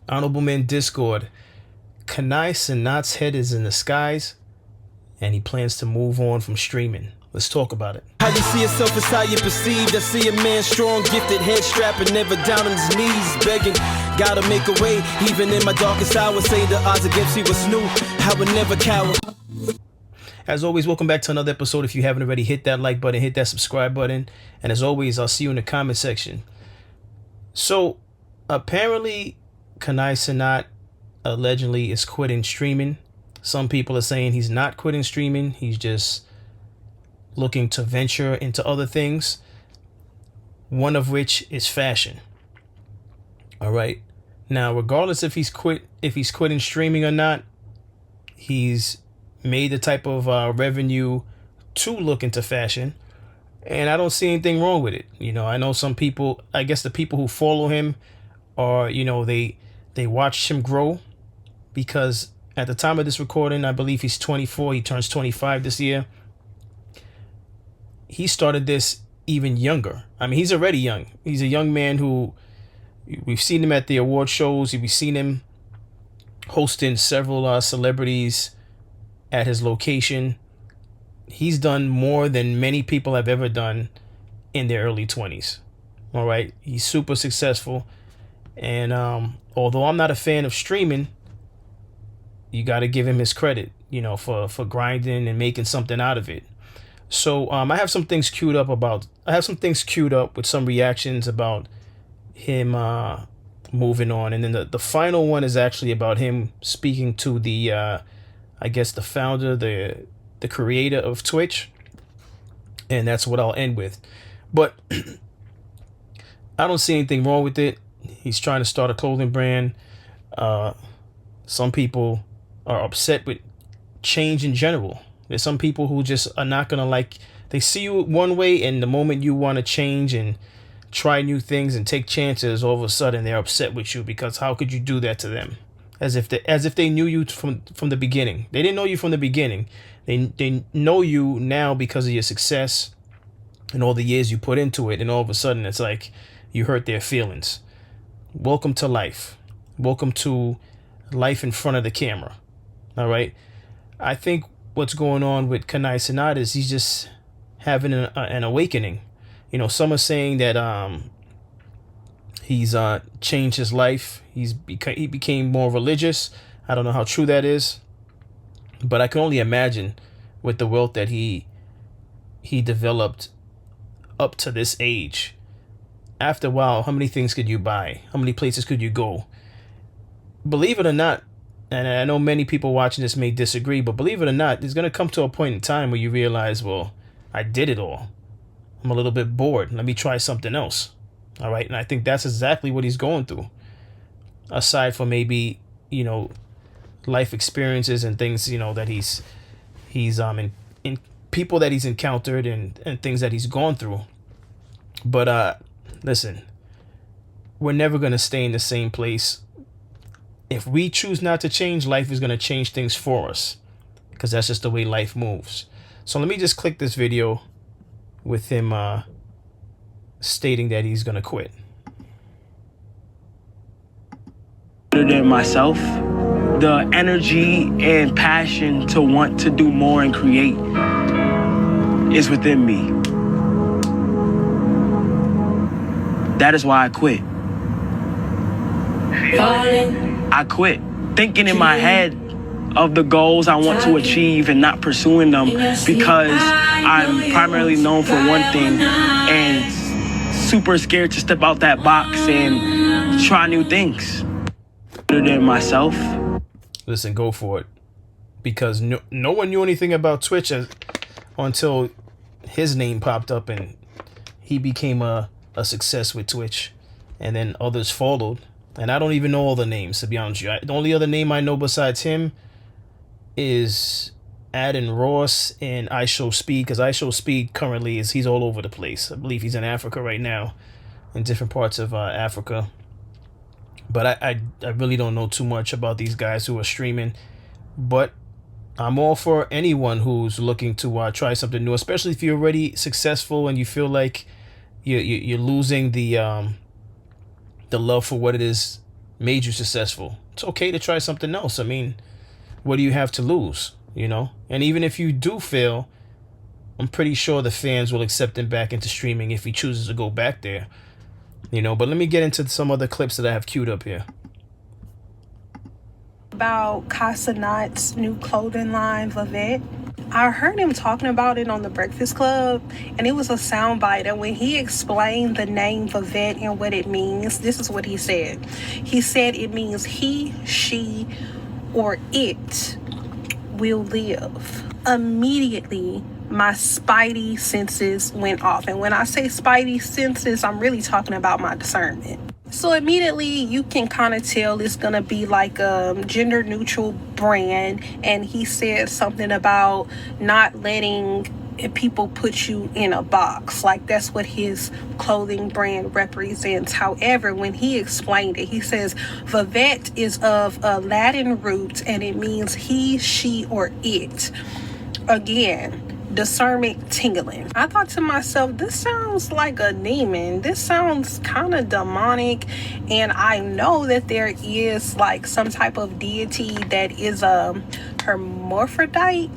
Honorable Men Discord. Cenat's head is in the skies, and he plans to move on from streaming. Let's talk about it. How you see yourself is how you perceived. I see a man strong, gifted, head strapping, never down on his knees, begging. Gotta make a way, even in my darkest hour. Say the odds against me was new. I would never cower. As always, welcome back to another episode. If you haven't already, hit that like button, hit that subscribe button. And as always, I'll see you in the comment section. So, apparently, Cenat allegedly is quitting streaming. Some people are saying he's not quitting streaming. He's just looking to venture into other things. One of which is fashion. All right. Now, regardless if he's quitting streaming or not, he's made the type of revenue to look into fashion, and I don't see anything wrong with it. You know, I know some people, I guess the people who follow him are, you know, they watched him grow, because at the time of this recording, I believe he's 24. He turns 25 this year. He started this even younger. I mean, he's already young. He's a young man who, we've seen him at the award shows. We've seen him hosting several celebrities at his location. He's done more than many people have ever done in their early 20s. All right. He's super successful. And although I'm not a fan of streaming, you got to give him his credit, you know, for grinding and making something out of it. So I have some things queued up with some reactions about him moving on. And then the final one is actually about him speaking to the I guess the founder, the creator of Twitch. And that's what I'll end with. But I don't see anything wrong with it. He's trying to start a clothing brand. Some people are upset with change in general. There's some people who just are not going to like, they see you one way, and the moment you want to change and try new things and take chances, all of a sudden they're upset with you, because how could you do that to them? As if they knew you from the beginning. They didn't know you from the beginning. They know you now because of your success and all the years you put into it, and all of a sudden it's like you hurt their feelings. Welcome to life. Welcome to life in front of the camera. All right. I think what's going on with Cenat is he's just having an awakening. You know, some are saying that he's changed his life. He became more religious. I don't know how true that is, but I can only imagine with the wealth that he developed up to this age. After a while, how many things could you buy? How many places could you go? Believe it or not, and I know many people watching this may disagree, but believe it or not, there's going to come to a point in time where you realize, well, I did it all. I'm a little bit bored. Let me try something else. All right. And I think that's exactly what he's going through. Aside from maybe, you know, life experiences and things, you know, that he's in people that he's encountered and things that he's gone through. But listen, we're never going to stay in the same place. If we choose not to change, life is going to change things for us, because that's just the way life moves. So let me just click this video with him stating that he's going to quit. Than myself, the energy and passion to want to do more and create is within me. That is why I quit. I quit thinking in my head of the goals I want to achieve and not pursuing them, because I'm primarily known for one thing and super scared to step out that box and try new things. Than myself. Listen, go for it, because no one knew anything about Twitch until his name popped up and he became a success with Twitch, and then others followed. And I don't even know all the names, to be honest with you. The only other name I know besides him is Adam Ross and I Show Speed, because I Show Speed currently he's all over the place. I believe he's in Africa right now, in different parts of Africa. But I really don't know too much about these guys who are streaming. But I'm all for anyone who's looking to try something new, especially if you're already successful and you feel like you're losing the love for what it is made you successful. It's okay to try something else. I mean, what do you have to lose, you know? And even if you do fail, I'm pretty sure the fans will accept him back into streaming if he chooses to go back there, you know. But let me get into some other clips that I have queued up here. About Cenat's new clothing line, Vivette. I heard him talking about it on The Breakfast Club, and it was a soundbite. And when he explained the name Vivette and what it means, this is what he said. He said it means he, she, or it will live. Immediately, my spidey senses went off. And when I say spidey senses, I'm really talking about my discernment. So immediately you can kind of tell it's gonna be like a gender neutral brand. And he said something about not letting people put you in a box. Like, that's what his clothing brand represents. However, when he explained it, he says Vivette is of Latin roots, and it means he, she, or it. Again, discernment tingling. I thought to myself, this sounds like a demon. This sounds kind of demonic. And I know that there is like some type of deity that is a hermaphrodite.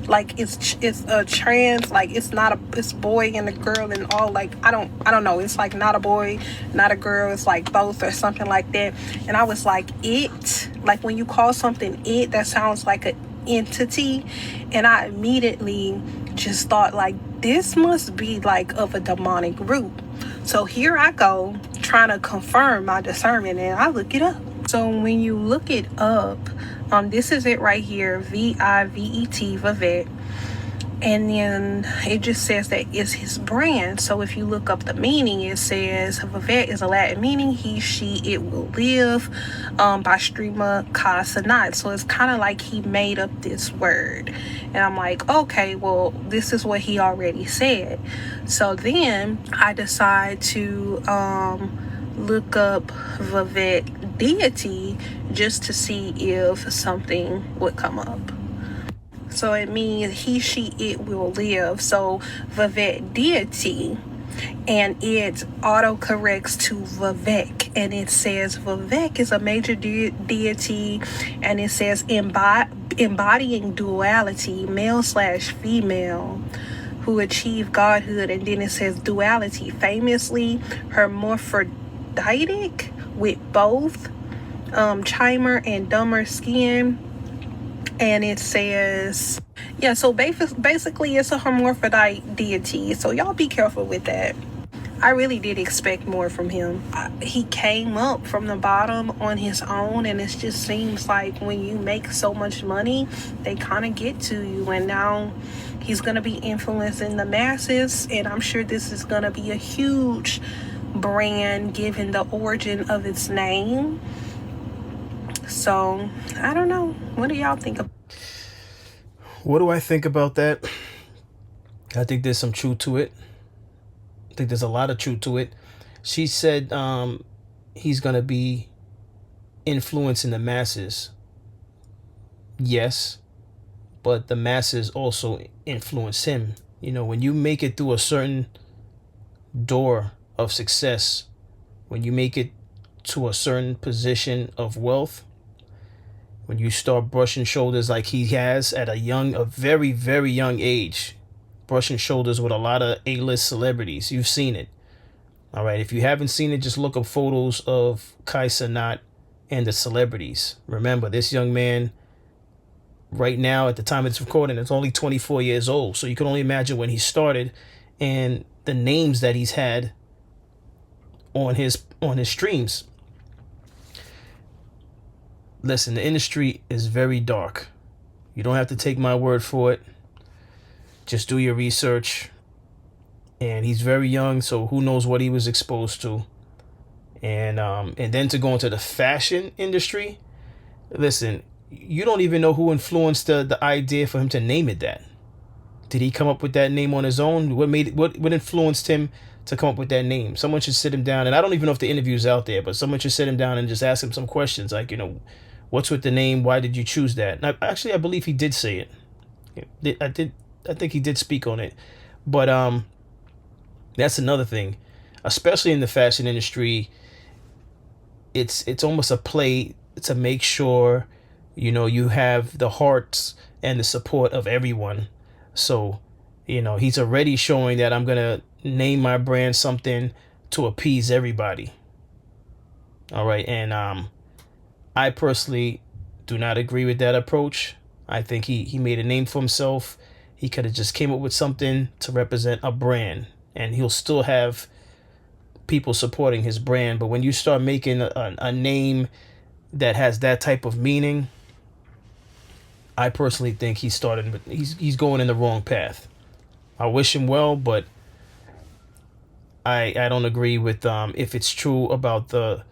Like it's a trans, like it's not it's boy and a girl and all. Like I don't know. It's like not a boy, not a girl. It's like both or something like that. And I was like, it, like when you call something it, that sounds like a entity. And I immediately just thought, like, this must be like of a demonic root. So here I go trying to confirm my discernment, and I look it up. So when you look it up, this is it right here, Vivet, Vivette. And then it just says that it's his brand. So if you look up the meaning, it says Vivette is a Latin meaning he, she, it will live, by streamer Cenat. So it's kind of like he made up this word. And I'm like, okay, well, this is what he already said. So then I decide to look up Vivette deity just to see if something would come up. So it means he, she, it will live. So Vivette deity, and it autocorrects to Vivek, and it says Vivek is a major deity, and it says embodying duality, male/female, who achieve godhood. And then it says duality, famously hermaphroditic, with both chimer and dumber skin. And it says, yeah, so basically it's a hermaphrodite deity. So y'all be careful with that. I really did expect more from him. He came up from the bottom on his own, and it just seems like when you make so much money, they kind of get to you. And now he's going to be influencing the masses, and I'm sure this is going to be a huge brand given the origin of its name. So I don't know. What do y'all think about? What do I think about that? I think there's some truth to it. I think there's a lot of truth to it. She said he's gonna be influencing the masses. Yes, but the masses also influence him. You know, when you make it through a certain door of success, when you make it to a certain position of wealth, when you start brushing shoulders like he has at a very, very young age, brushing shoulders with a lot of A-list celebrities. You've seen it. All right. If you haven't seen it, just look up photos of Cenat and the celebrities. Remember, this young man right now, at the time of this recording, is only 24 years old. So you can only imagine when he started and the names that he's had on his streams. Listen, the industry is very dark. You don't have to take my word for it. Just do your research. And he's very young, so who knows what he was exposed to. And then to go into the fashion industry, listen, you don't even know who influenced the idea for him to name it that. Did he come up with that name on his own? What influenced him to come up with that name? Someone should sit him down, and I don't even know if the interview's out there, but someone should sit him down and just ask him some questions, like, you know, what's with the name? Why did you choose that? And I believe he did say it. I think he did speak on it. But that's another thing, especially in the fashion industry. it's almost a play to make sure, you have the hearts and the support of everyone. So, he's already showing that I'm gonna name my brand something to appease everybody. All right, and I personally do not agree with that approach. I think he made a name for himself. He could have just came up with something to represent a brand, and he'll still have people supporting his brand. But when you start making a name that has that type of meaning, I personally think he's going in the wrong path. I wish him well, but I don't agree with if it's true about the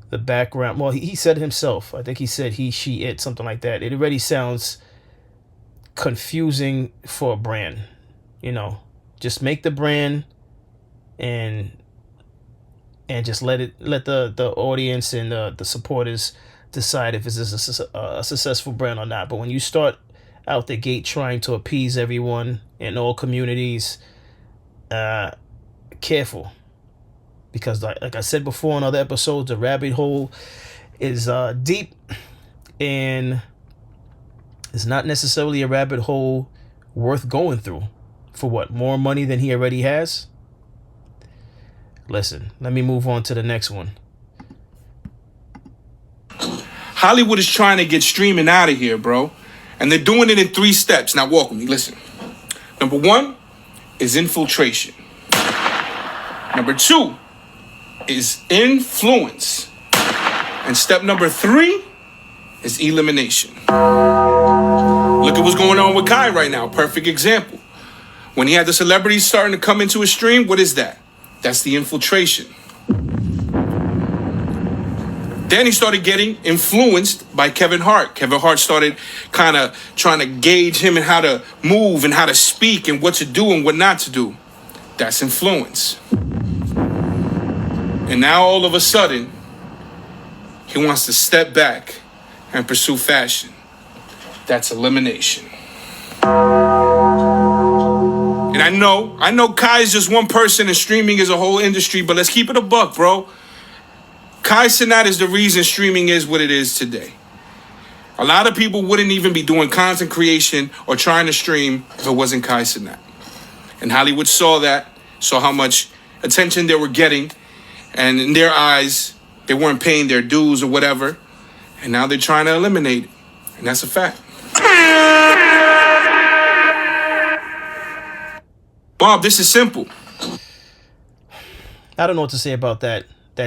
background. Well, he said it himself. I think he said he, she, it, something like that. It already sounds confusing for a brand. Just make the brand and just let the audience and the supporters decide if it's a successful brand or not. But when you start out the gate trying to appease everyone in all communities, careful, because like I said before in other episodes, the rabbit hole is deep, and it's not necessarily a rabbit hole worth going through for what, more money than he already has. Listen, let me move on to the next one. Hollywood is trying to get streaming out of here, bro. And they're doing it in 3 steps. Now walk with me, listen. Number 1 is infiltration. Number 2 is influence. And step number 3 is elimination. Look at what's going on with Kai right now. Perfect example. When he had the celebrities starting to come into his stream, what is that? That's the infiltration. Then he started getting influenced by Kevin Hart. Kevin Hart started kind of trying to gauge him and how to move and how to speak and what to do and what not to do. That's influence. And now all of a sudden, he wants to step back and pursue fashion. That's elimination. And I know Kai is just one person and streaming is a whole industry, but let's keep it a buck, bro. Kai Cenat is the reason streaming is what it is today. A lot of people wouldn't even be doing content creation or trying to stream if it wasn't Kai Cenat. And Hollywood saw that, saw how much attention they were getting, and in their eyes, they weren't paying their dues or whatever, and now they're trying to eliminate it. And that's a fact. Bob, this is simple. I don't know what to say about that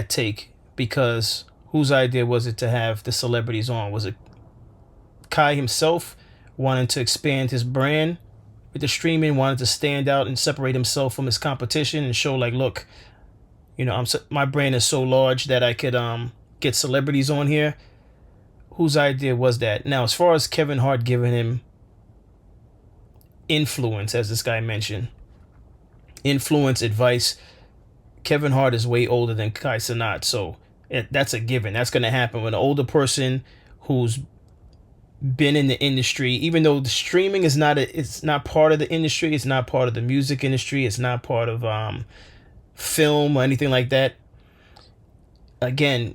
take, because whose idea was it to have the celebrities on? Was it Kai himself wanting to expand his brand with the streaming, wanted to stand out and separate himself from his competition and show like, look, my brand is so large that I could get celebrities on here? Whose idea was that? Now, as far as Kevin Hart giving him influence, as this guy mentioned, influence, advice, Kevin Hart is way older than Kai Cenat, so that's a given. That's going to happen when an older person who's been in the industry, even though the streaming is it's not part of the industry, it's not part of the music industry, it's not part of film or anything like that. Again,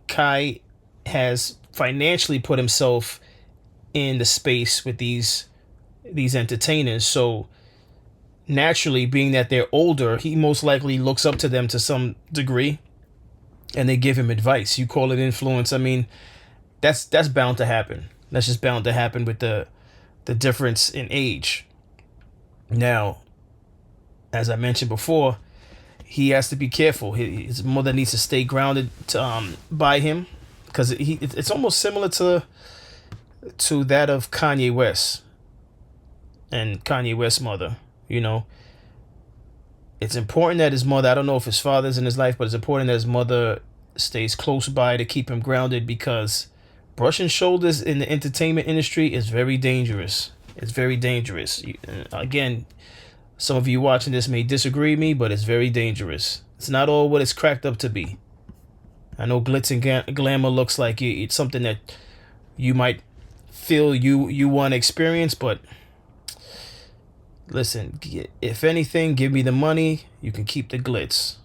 Kai has financially put himself in the space with these entertainers, so naturally, being that they're older, he most likely looks up to them to some degree, and they give him advice. You call it influence. I mean, that's bound to happen. That's just bound to happen with the difference in age. Now, as I mentioned before, he has to be careful. His mother needs to stay grounded by him, because it's almost similar to that of Kanye West and Kanye West's mother. It's important that his mother, I don't know if his father's in his life, but it's important that his mother stays close by to keep him grounded, because brushing shoulders in the entertainment industry is very dangerous. It's very dangerous. Again, some of you watching this may disagree with me, but it's very dangerous. It's not all what it's cracked up to be. I know glitz and glamour looks like it's something that you might feel you want to experience, but listen, if anything, give me the money. You can keep the glitz.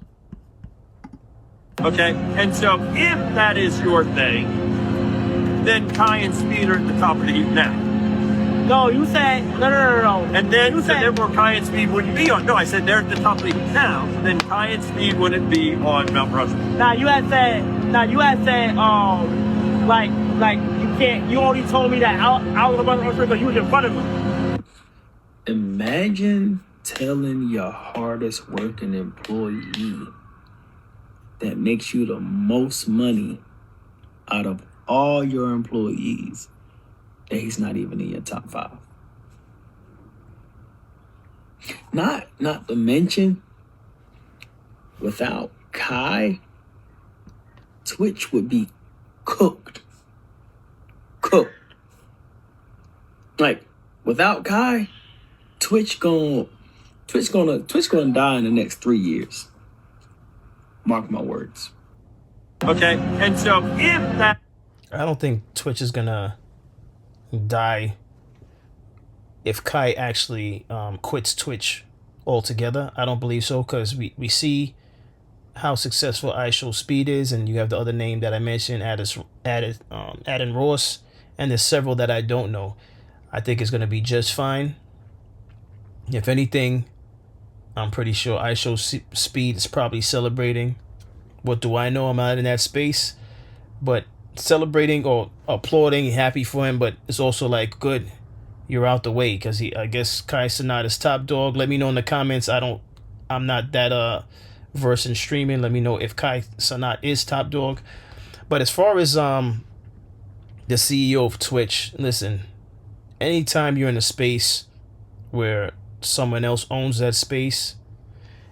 Okay, and so if that is your thing, then Kai and Speed are at the top of the heap now. No, you said no. And then, You so said- therefore, Kai and Speed wouldn't be on. No, I said they're at the top of the heap now. Then Kai and Speed wouldn't be on Mount Rushmore. Nah, you had said, like you can't. You only told me that I was about to Rushmore because you was in front of me. Imagine telling your hardest working employee that makes you the most money out of all your employees that he's not even in your top 5. Not to mention, without Kai, Twitch would be cooked. Like, without Kai, Twitch gonna die in the next 3 years. Mark my words. Okay, and so if that I don't think Twitch is gonna die if Kai actually quits Twitch altogether. I don't believe so, because we see how successful iShow Speed is, and you have the other name that I mentioned, Adam Ross, and there's several that I don't know. I think it's gonna be just fine. If anything, I'm pretty sure iShow Speed is probably celebrating. What do I know? I'm not in that space, but celebrating or applauding, happy for him. But it's also like, good, you're out the way, because I guess Kai Cenat is top dog. Let me know in the comments. I'm not that versed in streaming. Let me know if Kai Cenat is top dog. But as far as the CEO of Twitch, listen, anytime you're in a space where someone else owns that space,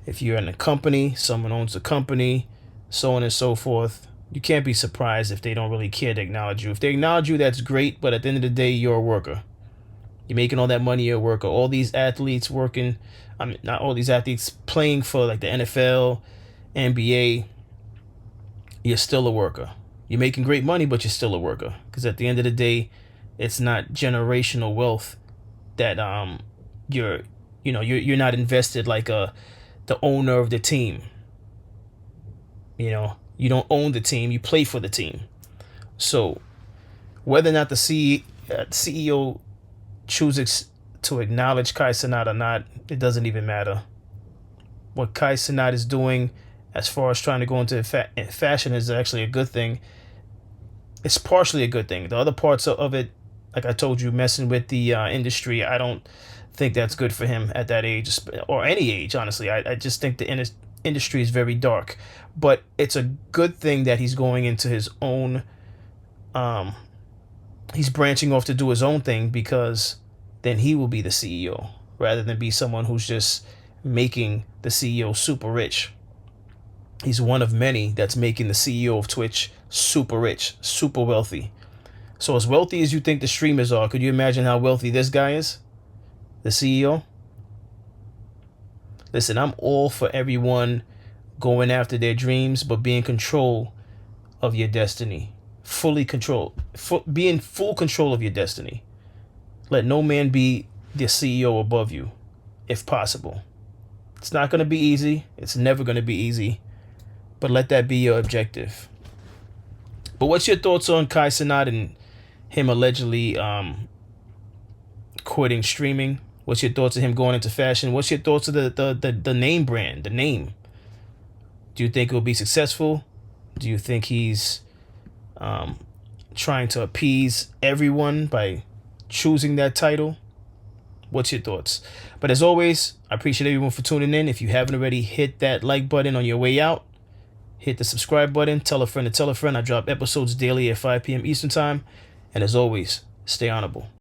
if you're in a company, someone owns the company, so on and so forth, you can't be surprised if they don't really care to acknowledge you. If they acknowledge you, that's great, but at the end of the day, you're a worker. You're making all that money, you're a worker. All these athletes working, not all these athletes playing for like the NFL, NBA, you're still a worker. You're making great money, but you're still a worker. Because at the end of the day, it's not generational wealth that you're not invested like the owner of the team. You don't own the team, you play for the team. So whether or not the CEO chooses to acknowledge Kai Cenat or not, it doesn't even matter. What Kai Cenat is doing as far as trying to go into fashion is actually a good thing. It's partially a good thing. The other parts of it, like I told you, messing with the industry, I don't think that's good for him at that age, or any age, honestly. I just think the industry is very dark. But it's a good thing that he's going into his own, he's branching off to do his own thing, because then he will be the CEO rather than be someone who's just making the CEO super rich. He's one of many that's making the CEO of Twitch super rich, super wealthy. So as wealthy as you think the streamers are, could you imagine how wealthy this guy is? The CEO? Listen, I'm all for everyone going after their dreams, but be in control of your destiny. Be in full control of your destiny. Let no man be the CEO above you, if possible. It's not going to be easy. It's never going to be easy. But let that be your objective. But what's your thoughts on Kai Cenat and him allegedly quitting streaming? What's your thoughts of him going into fashion? What's your thoughts of the name brand, the name? Do you think it will be successful? Do you think he's trying to appease everyone by choosing that title? What's your thoughts? But as always, I appreciate everyone for tuning in. If you haven't already, hit that like button on your way out. Hit the subscribe button. Tell a friend to tell a friend. I drop episodes daily at 5 p.m. Eastern Time. And as always, stay honorable.